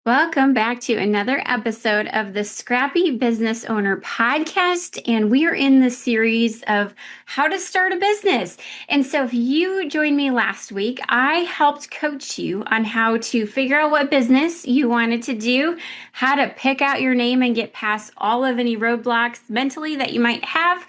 Welcome back to another episode of the Scrappy Business Owner Podcast. And we are in the series of how to start a business. And so if you joined me last week, I helped coach you on how to figure out what business you wanted to do, how to pick out your name and get past all of any roadblocks mentally that you might have.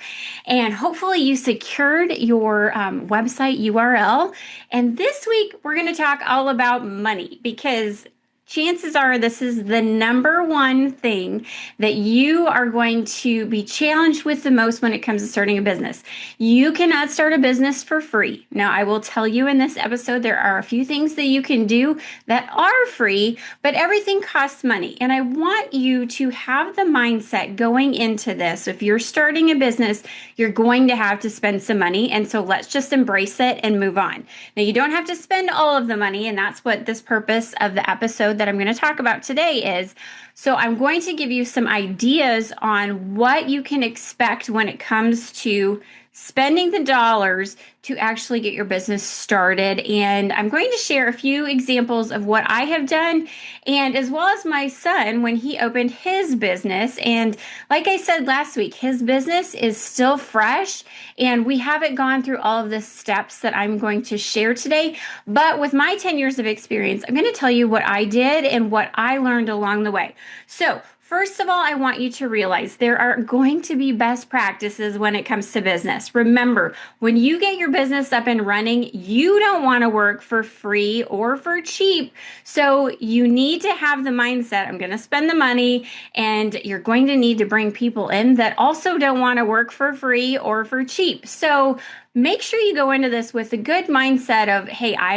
And hopefully you secured your website URL. And this week, we're going to talk all about money because chances are this is the number one thing that you are going to be challenged with the most when it comes to starting a business. You cannot start a business for free. Now, I will tell you in this episode, there are a few things that you can do that are free, but everything costs money. And I want you to have the mindset going into this. If you're starting a business, you're going to have to spend some money. And so let's just embrace it and move on. Now, you don't have to spend all of the money, and that's what this purpose of the episode that I'm going to talk about today is. So I'm going to give you some ideas on what you can expect when it comes to spending the dollars to actually get your business started. And I'm going to share a few examples of what I have done, and as well as my son when he opened his business. And like I said last week, his business is still fresh and we haven't gone through all of the steps that I'm going to share today. But with my 10 years of experience, I'm going to tell you what I did and what I learned along the way. So first of all, I want you to realize there are going to be best practices when it comes to business. Remember, when you get your business up and running, you don't want to work for free or for cheap. So you need to have the mindset, I'm going to spend the money, and you're going to need to bring people in that also don't want to work for free or for cheap. So make sure you go into this with a good mindset of, hey, I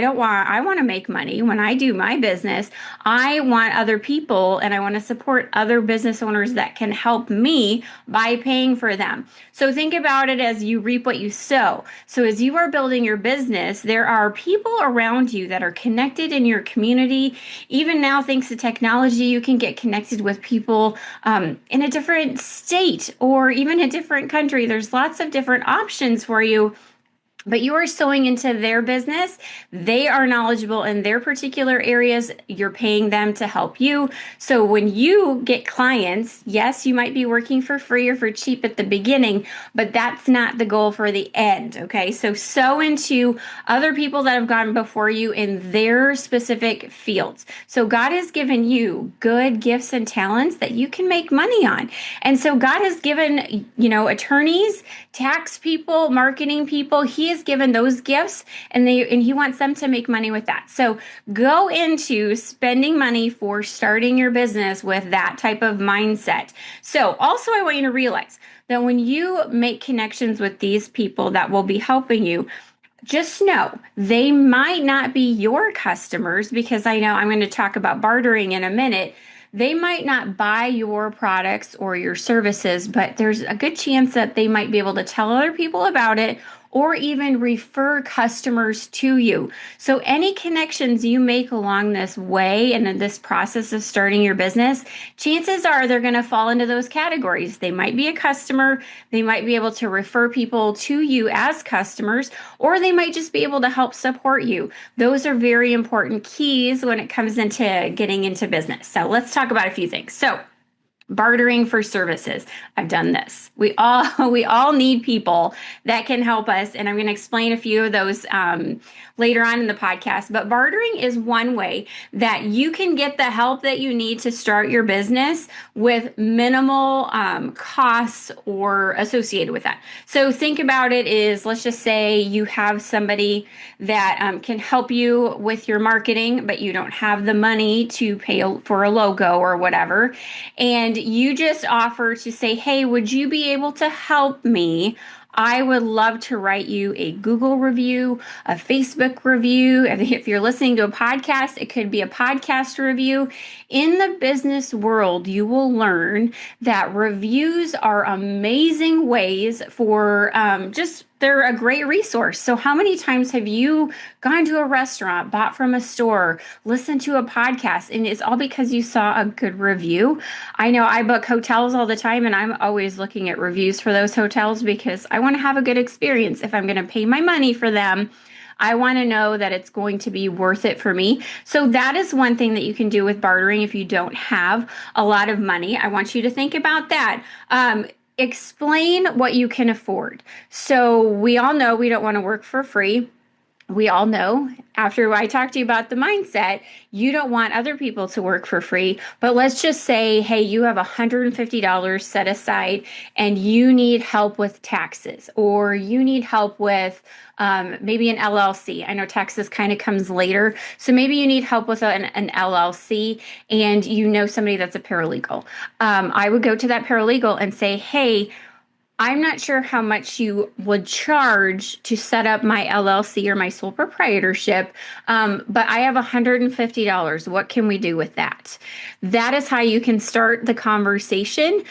want to make money when I do my business. I want other people and I want to support other business owners that can help me by paying for them. So think about it as you reap what you sow. So as you are building your business, there are people around you that are connected in your community. Even now, thanks to technology, you can get connected with people in a different state or even a different country. There's lots of different options for you. But you are sowing into their business. They are knowledgeable in their particular areas. You're paying them to help you. So when you get clients, yes, you might be working for free or for cheap at the beginning, but that's not the goal for the end. Okay. So sow into other people that have gone before you in their specific fields. So God has given you good gifts and talents that you can make money on. And so God has given, attorneys, tax people, marketing people. He has given those gifts and he wants them to make money with that. So go into spending money for starting your business with that type of mindset. So also I want you to realize that when you make connections with these people that will be helping you, just know they might not be your customers, because I know I'm going to talk about bartering in a minute. They might not buy your products or your services, but there's a good chance that they might be able to tell other people about it or even refer customers to you. So any connections you make along this way and in this process of starting your business, chances are they're going to fall into those categories. They might be a customer, they might be able to refer people to you as customers, or they might just be able to help support you. Those are very important keys when it comes into getting into business. So let's talk about a few things. So bartering for services. I've done this. We all need people that can help us, and I'm going to explain a few of those later on in the podcast. But bartering is one way that you can get the help that you need to start your business with minimal costs or associated with that. So think about it is, let's just say you have somebody that can help you with your marketing, but you don't have the money to pay for a logo or whatever. And you just offer to say, hey, would you be able to help me? I would love to write you a Google review, a Facebook review. If you're listening to a podcast, it could be a podcast review. In the business world, you will learn that reviews are amazing ways for they're a great resource. So how many times have you gone to a restaurant, bought from a store, listened to a podcast, and it's all because you saw a good review? I know I book hotels all the time, and I'm always looking at reviews for those hotels because I want to have a good experience. If I'm going to pay my money for them, I want to know that it's going to be worth it for me. So that is one thing that you can do with bartering if you don't have a lot of money. I want you to think about that. Explain what you can afford. So we all know we don't want to work for free. We all know after I talked to you about the mindset, you don't want other people to work for free. But let's just say, hey, you have $150 set aside and you need help with taxes, or you need help with maybe an LLC. I know taxes kind of comes later. So maybe you need help with an LLC and you know somebody that's a paralegal. I would go to that paralegal and say, hey, I'm not sure how much you would charge to set up my LLC or my sole proprietorship, but I have $150. What can we do with that? That is how you can start the conversation,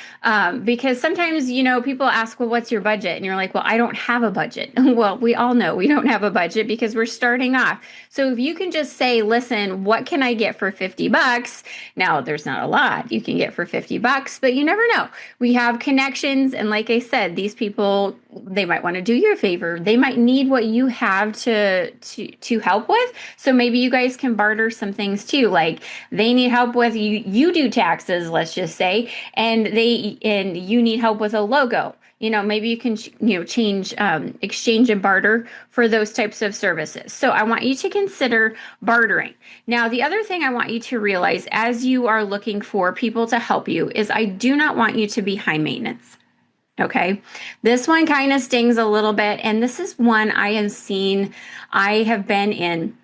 because sometimes, people ask, well, what's your budget? And you're like, well, I don't have a budget. Well, we all know we don't have a budget because we're starting off. So if you can just say, listen, what can I get for $50? Now, there's not a lot you can get for $50, but you never know. We have connections, and like I said, these people, they might want to do you a favor. They might need what you have to help with. So maybe you guys can barter some things too. Like they need help with you do taxes, let's just say, and you need help with a logo. Maybe you can change, exchange and barter for those types of services. So I want you to consider bartering. Now, the other thing I want you to realize as you are looking for people to help you is I do not want you to be high maintenance. Okay, this one kind of stings a little bit, and this is one I have been in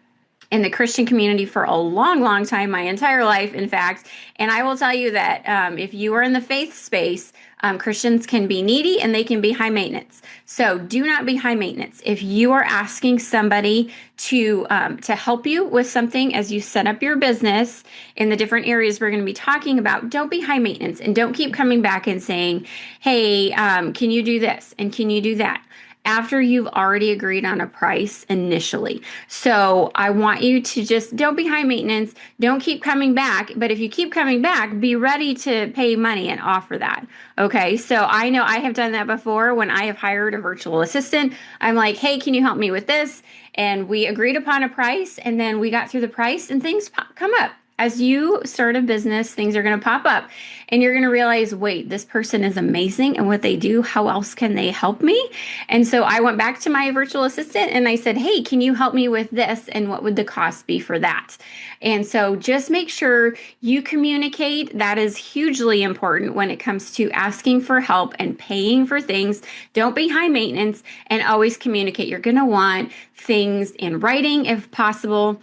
the Christian community for a long, long time, my entire life, in fact. And I will tell you that if you are in the faith space, Christians can be needy and they can be high maintenance. So do not be high maintenance. If you are asking somebody to help you with something as you set up your business in the different areas we're going to be talking about, don't be high maintenance and don't keep coming back and saying, hey, can you do this? And can you do that? After you've already agreed on a price initially. So I want you to just don't be high maintenance. Don't keep coming back. But if you keep coming back, be ready to pay money and offer that. Okay. So I know I have done that before when I have hired a virtual assistant. I'm like, hey, can you help me with this? And we agreed upon a price, and then we got through the price and things come up. As you start a business, things are going to pop up and you're going to realize, wait, this person is amazing and what they do, how else can they help me? And so I went back to my virtual assistant and I said, hey, can you help me with this? And what would the cost be for that? And so just make sure you communicate. That is hugely important when it comes to asking for help and paying for things. Don't be high maintenance and always communicate. You're going to want things in writing if possible.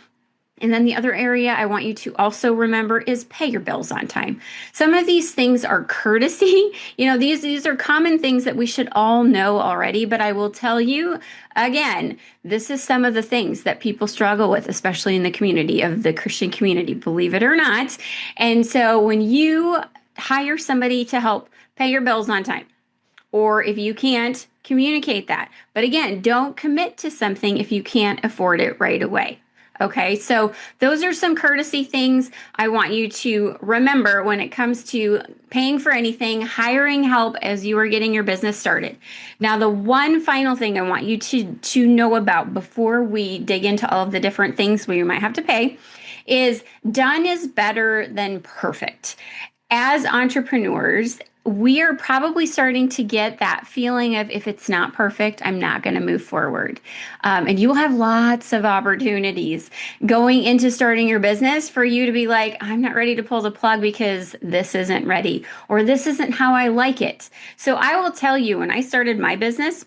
And then the other area I want you to also remember is pay your bills on time. Some of these things are courtesy. These are common things that we should all know already, but I will tell you again, this is some of the things that people struggle with, especially in the community of the Christian community, believe it or not. And so when you hire somebody to help pay your bills on time, or if you can't, communicate that. But again, don't commit to something if you can't afford it right away. Okay, so those are some courtesy things I want you to remember when it comes to paying for anything, hiring help as you are getting your business started. Now, the one final thing I want you to know about before we dig into all of the different things where you might have to pay is done is better than perfect. As entrepreneurs, we are probably starting to get that feeling of if it's not perfect, I'm not going to move forward. And you will have lots of opportunities going into starting your business for you to be like, I'm not ready to pull the plug because this isn't ready or this isn't how I like it. So I will tell you, when I started my business,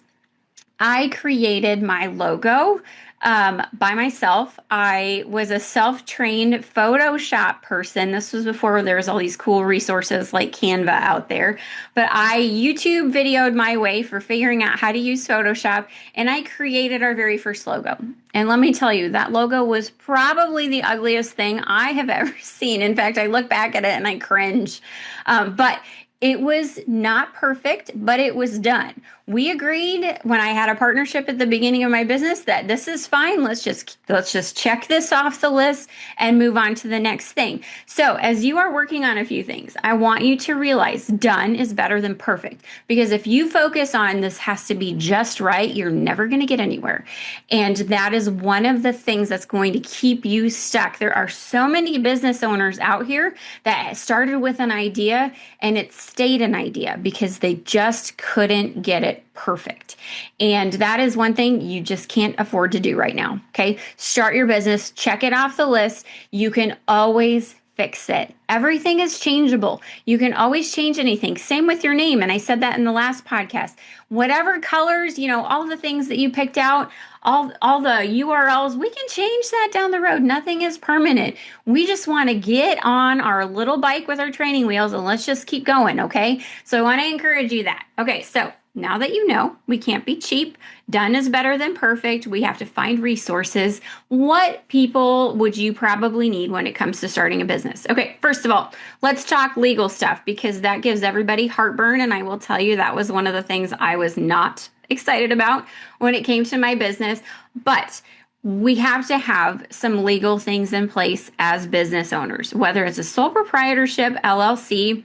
I created my logo by myself. I was a self-trained Photoshop person. This was before there was all these cool resources like Canva out there. But I YouTube videoed my way for figuring out how to use Photoshop, and I created our very first logo. And let me tell you, that logo was probably the ugliest thing I have ever seen. In fact, I look back at it and I cringe. But it was not perfect, but it was done. we agreed when I had a partnership at the beginning of my business that this is fine. Let's just check this off the list and move on to the next thing. So as you are working on a few things, I want you to realize done is better than perfect, because if you focus on this has to be just right, you're never going to get anywhere. And that is one of the things that's going to keep you stuck. There are so many business owners out here that started with an idea and it stayed an idea because they just couldn't get it perfect. And that is one thing you just can't afford to do right now. Okay. Start your business, check it off the list. You can always fix it. Everything is changeable. You can always change anything. Same with your name. And I said that in the last podcast. Whatever colors, all the things that you picked out, all the URLs, we can change that down the road. Nothing is permanent. We just want to get on our little bike with our training wheels and let's just keep going. Okay. So I want to encourage you that. Okay. So now that you know, we can't be cheap. Done is better than perfect. We have to find resources. What people would you probably need when it comes to starting a business? Okay, first of all, let's talk legal stuff because that gives everybody heartburn. And I will tell you that was one of the things I was not excited about when it came to my business. But we have to have some legal things in place as business owners, whether it's a sole proprietorship, LLC,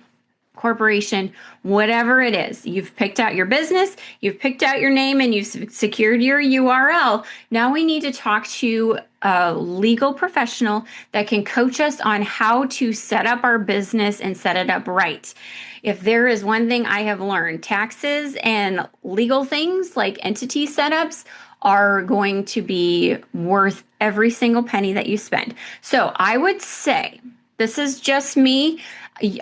corporation, whatever it is. You've picked out your business, you've picked out your name, and you've secured your URL. Now we need to talk to a legal professional that can coach us on how to set up our business and set it up right. If there is one thing I have learned, taxes and legal things like entity setups are going to be worth every single penny that you spend. So I would say, this is just me,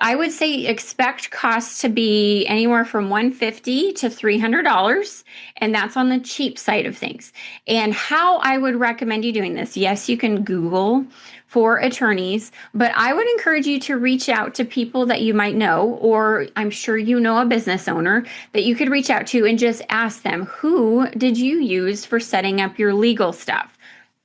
I would say expect costs to be anywhere from $150 to $300, and that's on the cheap side of things. And how I would recommend you doing this, yes, you can Google for attorneys, but I would encourage you to reach out to people that you might know, or I'm sure you know a business owner that you could reach out to and just ask them, who did you use for setting up your legal stuff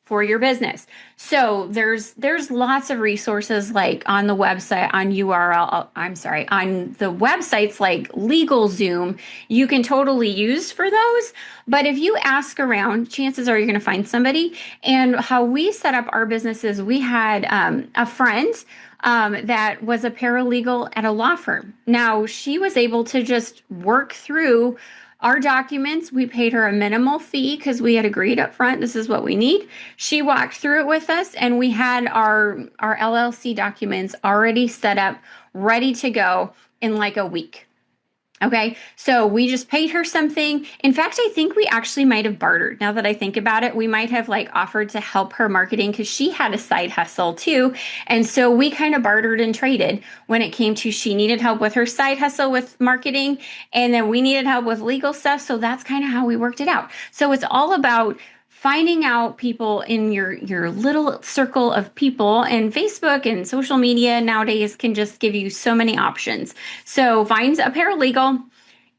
for your business? So there's lots of resources like on the website, on the websites like LegalZoom, you can totally use for those. But if you ask around, chances are you're going to find somebody. And how we set up our businesses, we had a friend that was a paralegal at a law firm. Now she was able to just work through our documents. We paid her a minimal fee because we had agreed up front, this is what we need. She walked through it with us and we had our LLC documents already set up, ready to go in like a week. Okay, so we just paid her something. In fact, I think we actually might have bartered. Now that I think about it, we might have like offered to help her marketing because she had a side hustle too. And so we kind of bartered and traded when it came to she needed help with her side hustle with marketing, and then we needed help with legal stuff. So that's kind of how we worked it out. So it's all about finding out people in your little circle of people, and Facebook and social media nowadays can just give you so many options. So find a paralegal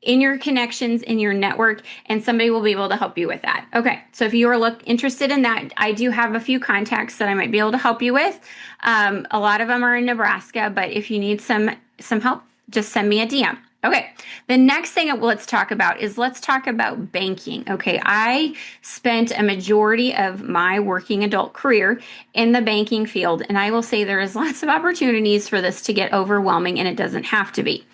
in your connections, in your network, and somebody will be able to help you with that. Okay, so if you are interested in that, I do have a few contacts that I might be able to help you with. A lot of them are in Nebraska, but if you need some help, just send me a DM. Okay, the next thing let's talk about banking. Okay, I spent a majority of my working adult career in the banking field, and I will say there is lots of opportunities for this to get overwhelming, and it doesn't have to be.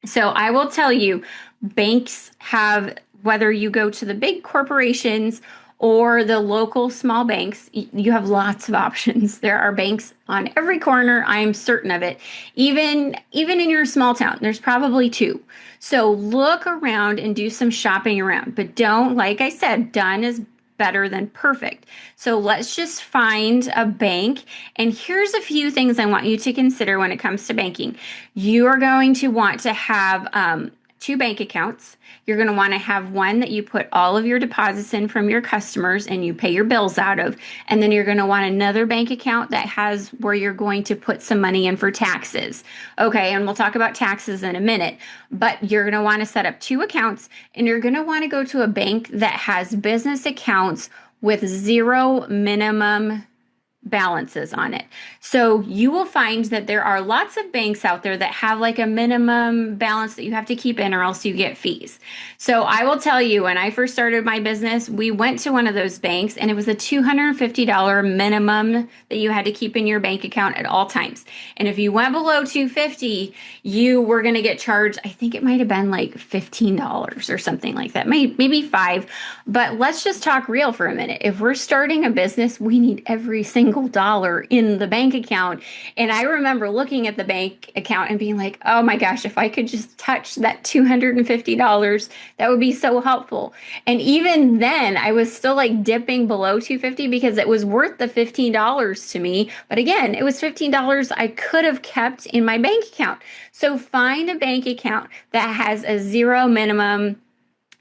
So I will tell you, banks have, whether you go to the big corporations or the local small banks, you have lots of options. There are banks on every corner. I am certain of it. Even in your small town, there's probably two. So look around and do some shopping around. But don't, like I said, done is better than perfect. So let's just find a bank. And here's a few things I want you to consider when it comes to banking. You are going to want to have 2 bank accounts. You're going to want to have one that you put all of your deposits in from your customers and you pay your bills out of. And then you're going to want another bank account that has where you're going to put some money in for taxes. Okay, and we'll talk about taxes in a minute. But you're going to want to set up 2 accounts, and you're going to want to go to a bank that has business accounts with 0 minimum balances on it. So you will find that there are lots of banks out there that have like a minimum balance that you have to keep in or else you get fees. So I will tell you, when I first started my business, we went to one of those banks and it was a $250 minimum that you had to keep in your bank account at all times. And if you went below 250, you were going to get charged, I think it might have been like $15 or something like that, maybe $5. But let's just talk real for a minute. If we're starting a business, we need every single dollar in the bank account. And I remember looking at the bank account and being like, oh my gosh, if I could just touch that $250, that would be so helpful. And even then, I was still like dipping below 250 because it was worth the $15 to me. But again, it was $15 I could have kept in my bank account. So find a bank account that has a zero minimum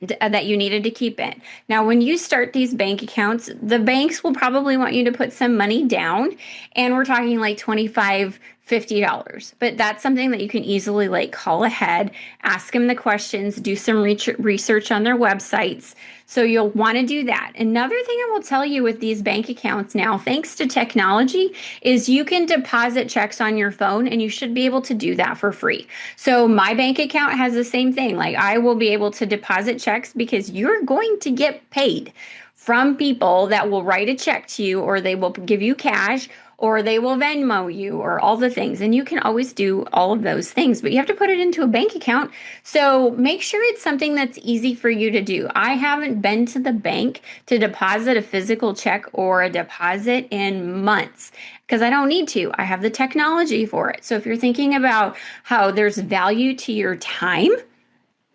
that you needed to keep in. Now, when you start these bank accounts, the banks will probably want you to put some money down, and we're talking like $25, $50. But that's something that you can easily like call ahead, ask them the questions, do some research on their websites. So you'll want to do that. Another thing I will tell you with these bank accounts now, thanks to technology, is you can deposit checks on your phone, and you should be able to do that for free. So my bank account has the same thing. Like, I will be able to deposit checks because you're going to get paid from people that will write a check to you, or they will give you cash, or they will Venmo you, or all the things. And you can always do all of those things, but you have to put it into a bank account. So make sure it's something that's easy for you to do. I haven't been to the bank to deposit a physical check or a deposit in months because I don't need to. I have the technology for it. So if you're thinking about how there's value to your time,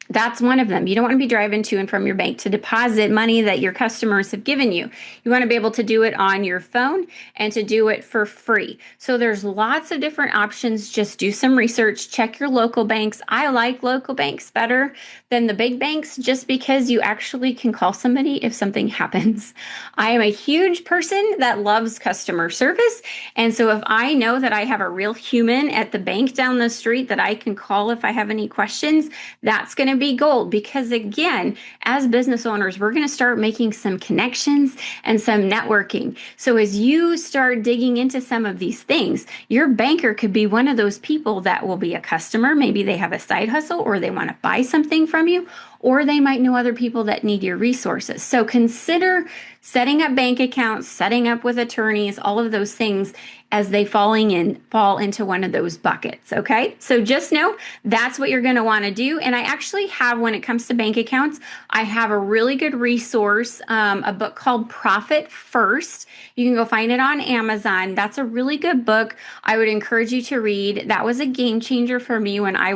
that's one of them. You don't want to be driving to and from your bank to deposit money that your customers have given you. You want to be able to do it on your phone and to do it for free. So there's lots of different options. Just do some research, check your local banks. I like local banks better than the big banks just because you actually can call somebody if something happens. I am a huge person that loves customer service. And so if I know that I have a real human at the bank down the street that I can call if I have any questions, that's going to be gold, because again, as business owners, we're going to start making some connections and some networking. So as you start digging into some of these things, your banker could be one of those people that will be a customer. Maybe they have a side hustle, or they want to buy something from you, or they might know other people that need your resources. So consider setting up bank accounts, setting up with attorneys, all of those things as they fall into one of those buckets, okay? So just know that's what you're gonna wanna do. And I actually have, when it comes to bank accounts, I have a really good resource, a book called Profit First. You can go find it on Amazon. That's a really good book. I would encourage you to read. That was a game changer for me when I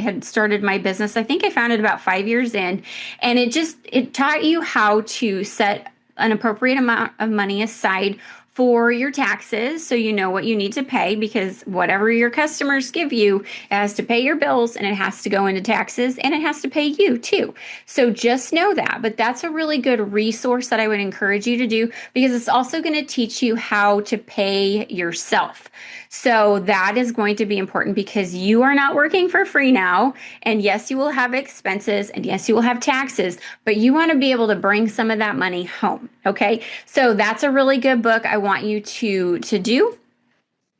had started my business. I think I found it about 5 years in, and it taught you how to set an appropriate amount of money aside for your taxes, so you know what you need to pay, because whatever your customers give you, it has to pay your bills, and it has to go into taxes, and it has to pay you too. So just know that. But that's a really good resource that I would encourage you to do, because it's also going to teach you how to pay yourself. So that is going to be important, because you are not working for free now. And yes, you will have expenses, and yes, you will have taxes, but you want to be able to bring some of that money home. Okay. So that's a really good book I want you to do.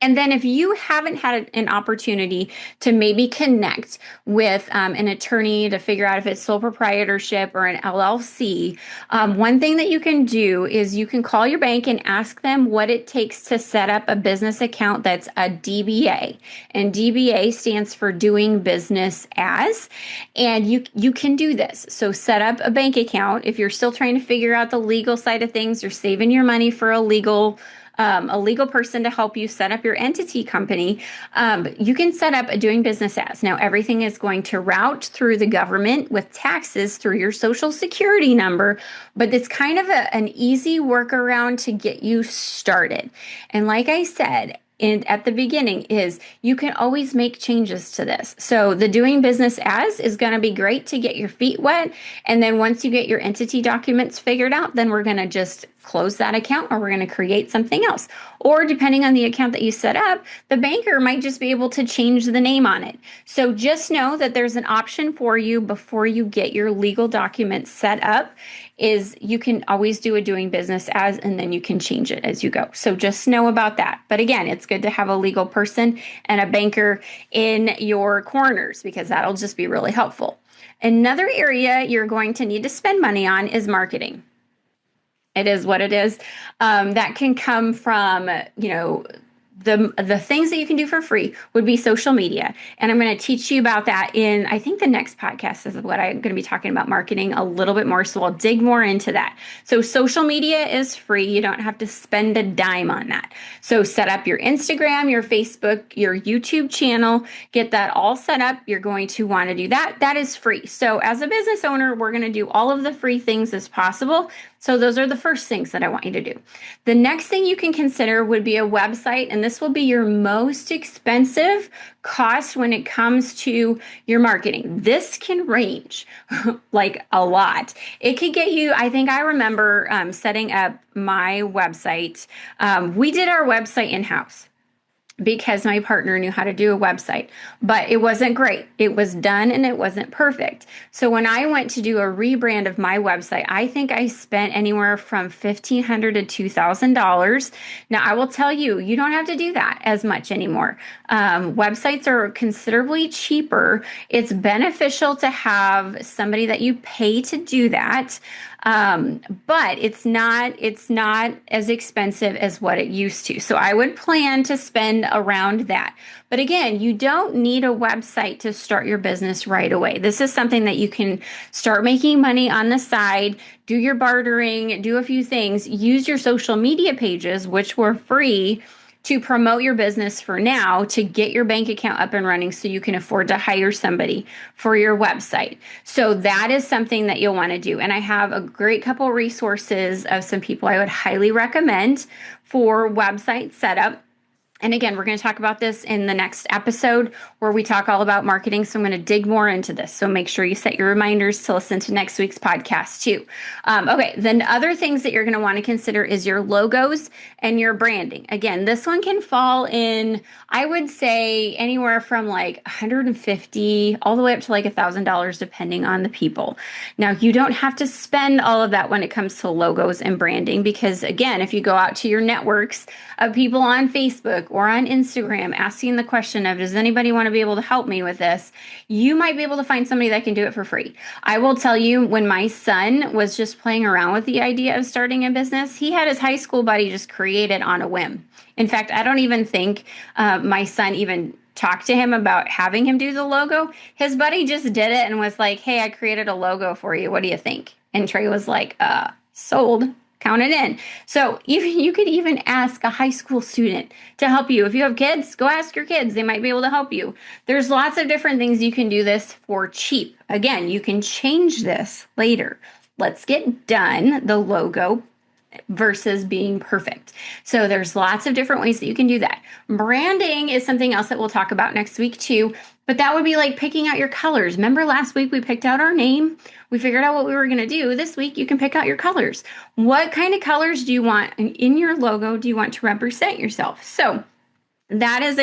And then if you haven't had an opportunity to maybe connect with an attorney to figure out if it's sole proprietorship or an LLC, one thing that you can do is you can call your bank and ask them what it takes to set up a business account that's a DBA. And DBA stands for doing business as. And you can do this. So set up a bank account. If you're still trying to figure out the legal side of things, you're saving your money for a legal person to help you set up your entity company, you can set up a doing business as. Now, everything is going to route through the government with taxes through your social security number, but it's kind of an easy workaround to get you started. And like I said, at the beginning, is you can always make changes to this. So the doing business as is going to be great to get your feet wet. And then once you get your entity documents figured out, then we're going to just close that account or we're going to create something else. Or depending on the account that you set up, the banker might just be able to change the name on it. So just know that there's an option for you before you get your legal documents set up is you can always do a doing business as, and then you can change it as you go. So just know about that. But again, it's good to have a legal person and a banker in your corners because that'll just be really helpful. Another area you're going to need to spend money on is marketing. It is what it is. That can come from, the things that you can do for free would be social media. And I'm going to teach you about that in, I think the next podcast is what I'm going to be talking about marketing a little bit more. So I'll dig more into that. So social media is free. You don't have to spend a dime on that. So set up your Instagram, your Facebook, your YouTube channel, get that all set up. You're going to want to do that. That is free. So as a business owner, we're going to do all of the free things as possible. So those are the first things that I want you to do. The next thing you can consider would be a website, and this will be your most expensive cost when it comes to your marketing. This can range like a lot. It could get you, I remember setting up my website. We did our website in-house because my partner knew how to do a website, but it wasn't great. It was done and it wasn't perfect. So when I went to do a rebrand of my website, I think I spent anywhere from $1,500 to $2,000. Now I will tell you, you don't have to do that as much anymore. Websites are considerably cheaper. It's beneficial to have somebody that you pay to do that. But it's not as expensive as what it used to. So I would plan to spend around that. But again, you don't need a website to start your business right away. This is something that you can start making money on the side, do your bartering, do a few things, use your social media pages, which were free, to promote your business for now, to get your bank account up and running so you can afford to hire somebody for your website. So that is something that you'll want to do. And I have a great couple resources of some people I would highly recommend for website setup. And again, we're going to talk about this in the next episode where we talk all about marketing. So I'm going to dig more into this. So make sure you set your reminders to listen to next week's podcast too. Okay, then other things that you're going to want to consider is your logos and your branding. Again, this one can fall in, I would say, anywhere from like $150 all the way up to like $1,000, depending on the people. Now, you don't have to spend all of that when it comes to logos and branding, because again, if you go out to your networks of people on Facebook or on Instagram asking the question of, does anybody want to be able to help me with this? You might be able to find somebody that can do it for free. I will tell you, when my son was just playing around with the idea of starting a business, he had his high school buddy just create it on a whim. In fact, I don't even think my son even talked to him about having him do the logo. His buddy just did it and was like, hey, I created a logo for you. What do you think? And Trey was like, sold. Count it in. So you could even ask a high school student to help you. If you have kids, go ask your kids. They might be able to help you. There's lots of different things you can do this for cheap. Again, you can change this later. Let's get done the logo versus being perfect. So there's lots of different ways that you can do that. Branding is something else that we'll talk about next week too. But that would be like picking out your colors. Remember last week we picked out our name. We figured out what we were going to do. This week you can pick out your colors. What kind of colors do you want in your logo? Do you want to represent yourself? So that is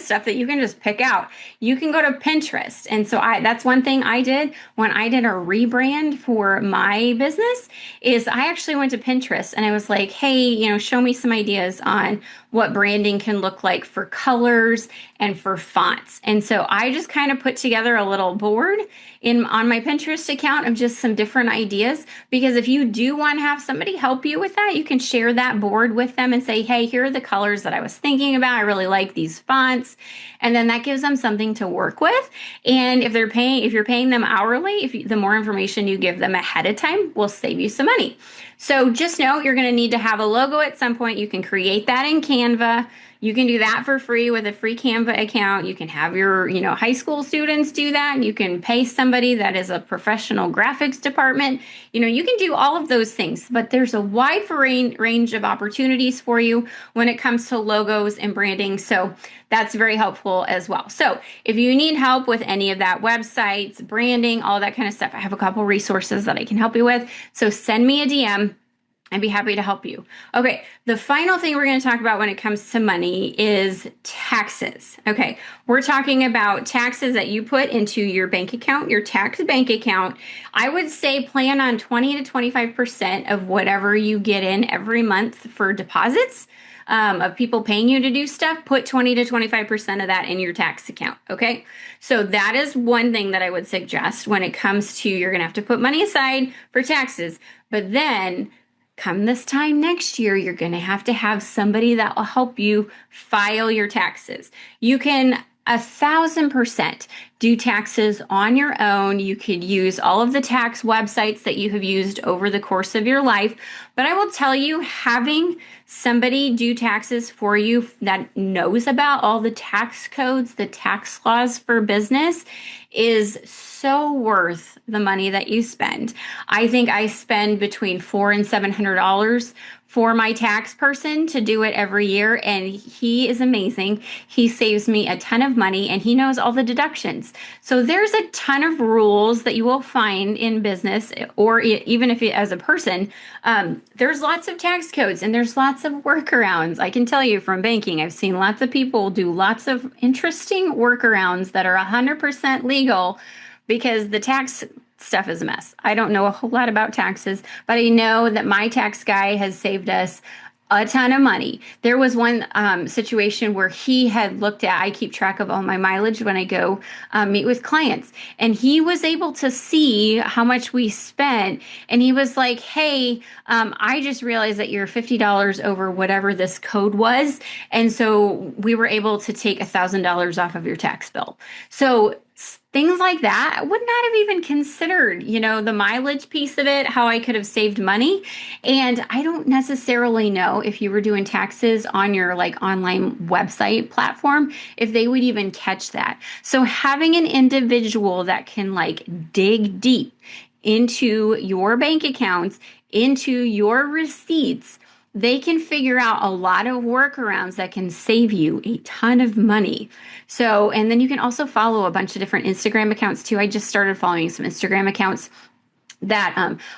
stuff that you can just pick out. You can go to Pinterest. And so that's one thing I did when I did a rebrand for my business is I actually went to Pinterest and I was like, hey, show me some ideas on what branding can look like for colors and for fonts. And so I just kind of put together a little board on my Pinterest account of just some different ideas, because if you do want to have somebody help you with that, you can share that board with them and say, hey, here are the colors that I was thinking about. I really like these fonts. And then that gives them something to work with. And if you're paying them hourly, the more information you give them ahead of time will save you some money. So just know you're going to need to have a logo at some point. You can create that in Canva. You can do that for free with a free Canva account. You can have your, high school students do that. You can pay somebody that is a professional graphics department. You can do all of those things, but there's a wide range of opportunities for you when it comes to logos and branding. So that's very helpful as well. So if you need help with any of that, websites, branding, all that kind of stuff, I have a couple resources that I can help you with. So send me a DM. I'd be happy to help you. Okay, the final thing we're going to talk about when it comes to money is taxes. Okay, we're talking about taxes that you put into your bank account, your tax bank account. I would say plan on 20 to 25% of whatever you get in every month for deposits. Of people paying you to do stuff, put 20 to 25% of that in your tax account. Okay. So that is one thing that I would suggest when it comes to you're going to have to put money aside for taxes. But then come this time next year, you're going to have somebody that will help you file your taxes. You can 1,000% do taxes on your own. You could use all of the tax websites that you have used over the course of your life. But I will tell you, having somebody do taxes for you that knows about all the tax codes, the tax laws for business is so worth the money that you spend. I think I spend between $400 and $700 for my tax person to do it every year. And he is amazing. He saves me a ton of money and he knows all the deductions. So there's a ton of rules that you will find in business or even if you, as a person, there's lots of tax codes and there's lots of workarounds. I can tell you from banking, I've seen lots of people do lots of interesting workarounds that are 100% legal because the tax stuff is a mess. I don't know a whole lot about taxes, but I know that my tax guy has saved us a ton of money. There was one situation where he had looked at, I keep track of all my mileage when I go meet with clients, and he was able to see how much we spent. And he was like, hey, I just realized that you're $50 over whatever this code was. And so we were able to take $1,000 off of your tax bill. So things like that I would not have even considered, the mileage piece of it, how I could have saved money. And I don't necessarily know if you were doing taxes on your online website platform, if they would even catch that. So having an individual that can dig deep into your bank accounts, into your receipts, they can figure out a lot of workarounds that can save you a ton of money. So, and then you can also follow a bunch of different Instagram accounts too. I just started following some Instagram accounts that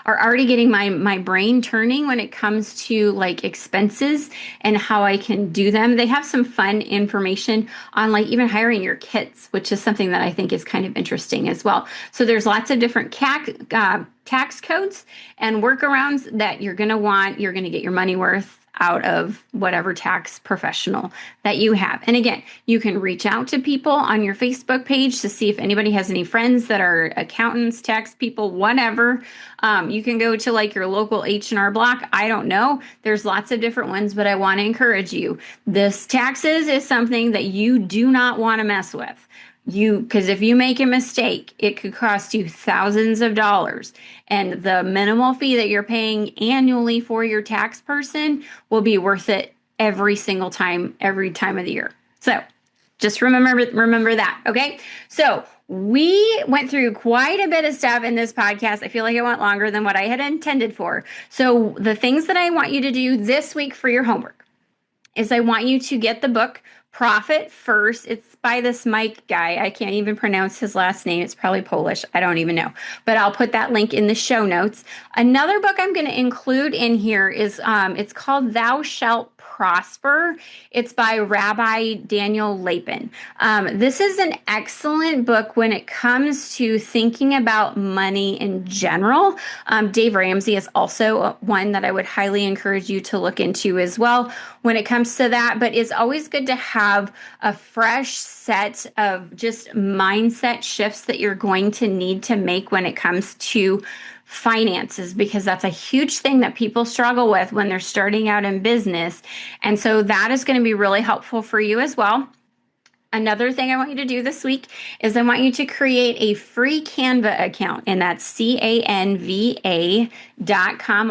are already getting my brain turning when it comes to expenses and how I can do them. They have some fun information on even hiring your kits, which is something that I think is kind of interesting as well. So there's lots of different tax codes and workarounds that you're going to want. You're going to get your money worth out of whatever tax professional that you have. And again, you can reach out to people on your Facebook page to see if anybody has any friends that are accountants, tax people, whatever. You can go to your local H&R Block. I don't know. There's lots of different ones, but I want to encourage you. This taxes is something that you do not want to mess with. Because if you make a mistake, it could cost you thousands of dollars. And the minimal fee that you're paying annually for your tax person will be worth it every single time, every time of the year. So just remember that. Okay. So we went through quite a bit of stuff in this podcast. I feel like it went longer than what I had intended for. So the things that I want you to do this week for your homework is I want you to get the book Profit First. It's by this Mike guy. I can't even pronounce his last name. It's probably Polish. I don't even know. But I'll put that link in the show notes. Another book I'm going to include in here is it's called Thou Shalt Prosper. It's by Rabbi Daniel Lapin. This is an excellent book when it comes to thinking about money in general. Dave Ramsey is also one that I would highly encourage you to look into as well when it comes to that. But it's always good to have a fresh set of just mindset shifts that you're going to need to make when it comes to finances, because that's a huge thing that people struggle with when they're starting out in business. And so that is going to be really helpful for you as well. Another thing I want you to do this week is I want you to create a free Canva account, and that's Canva.com.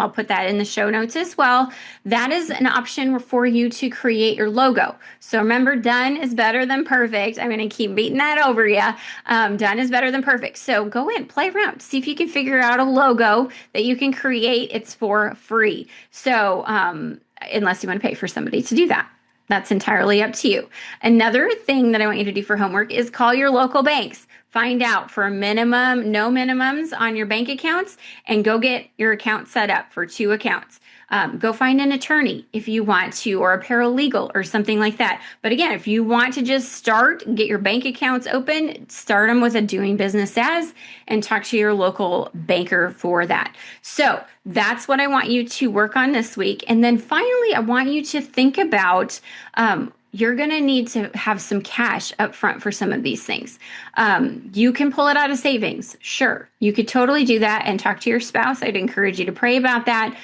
I'll put that in the show notes as well. That is an option for you to create your logo. So remember, done is better than perfect. I'm going to keep beating that over you. Done is better than perfect. So go in, play around, see if you can figure out a logo that you can create. It's for free. So unless you want to pay for somebody to do that. That's entirely up to you. Another thing that I want you to do for homework is call your local banks. Find out for no minimums on your bank accounts and go get your account set up for 2 accounts. Go find an attorney if you want to, or a paralegal or something like that. But again, if you want to just start, get your bank accounts open, start them with a doing business as, and talk to your local banker for that. So that's what I want you to work on this week. And then finally, I want you to think about, you're going to need to have some cash up front for some of these things. You can pull it out of savings. Sure. You could totally do that and talk to your spouse. I'd encourage you to pray about that.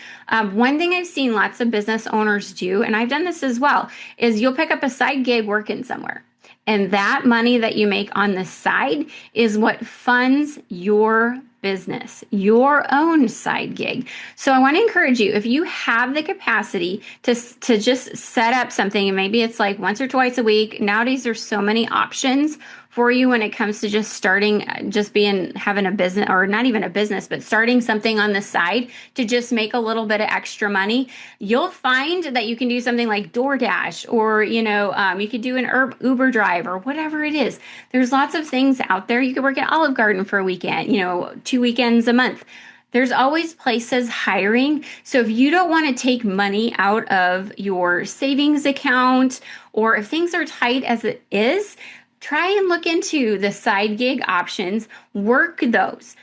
One thing I've seen lots of business owners do, and I've done this as well, is you'll pick up a side gig working somewhere. And that money that you make on the side is what funds your business, your own side gig. So I want to encourage you, if you have the capacity to just set up something, and maybe it's like once or twice a week. Nowadays, there's so many options for you when it comes to just starting, having a business, or not even a business, but starting something on the side to just make a little bit of extra money. You'll find that you can do something like DoorDash, or, you could do an Uber drive or whatever it is. There's lots of things out there. You could work at Olive Garden for a weekend, 2 weekends a month. There's always places hiring. So if you don't want to take money out of your savings account, or if things are tight as it is, try and look into the side gig options, work those.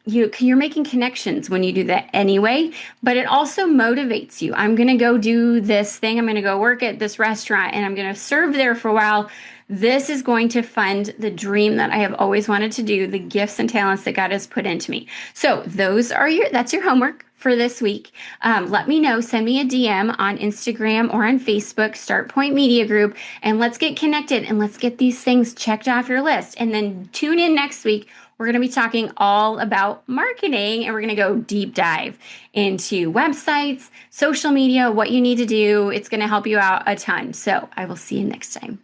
You're making connections when you do that anyway, but it also motivates you. I'm going to go do this thing. I'm going to go work at this restaurant and I'm going to serve there for a while. This is going to fund the dream that I have always wanted to do, the gifts and talents that God has put into me. So that's your homework for this week. Let me know. Send me a DM on Instagram or on Facebook, Start Point Media Group, and let's get connected and let's get these things checked off your list. And then tune in next week. We're going to be talking all about marketing, and we're going to go deep dive into websites, social media, what you need to do. It's going to help you out a ton. So I will see you next time.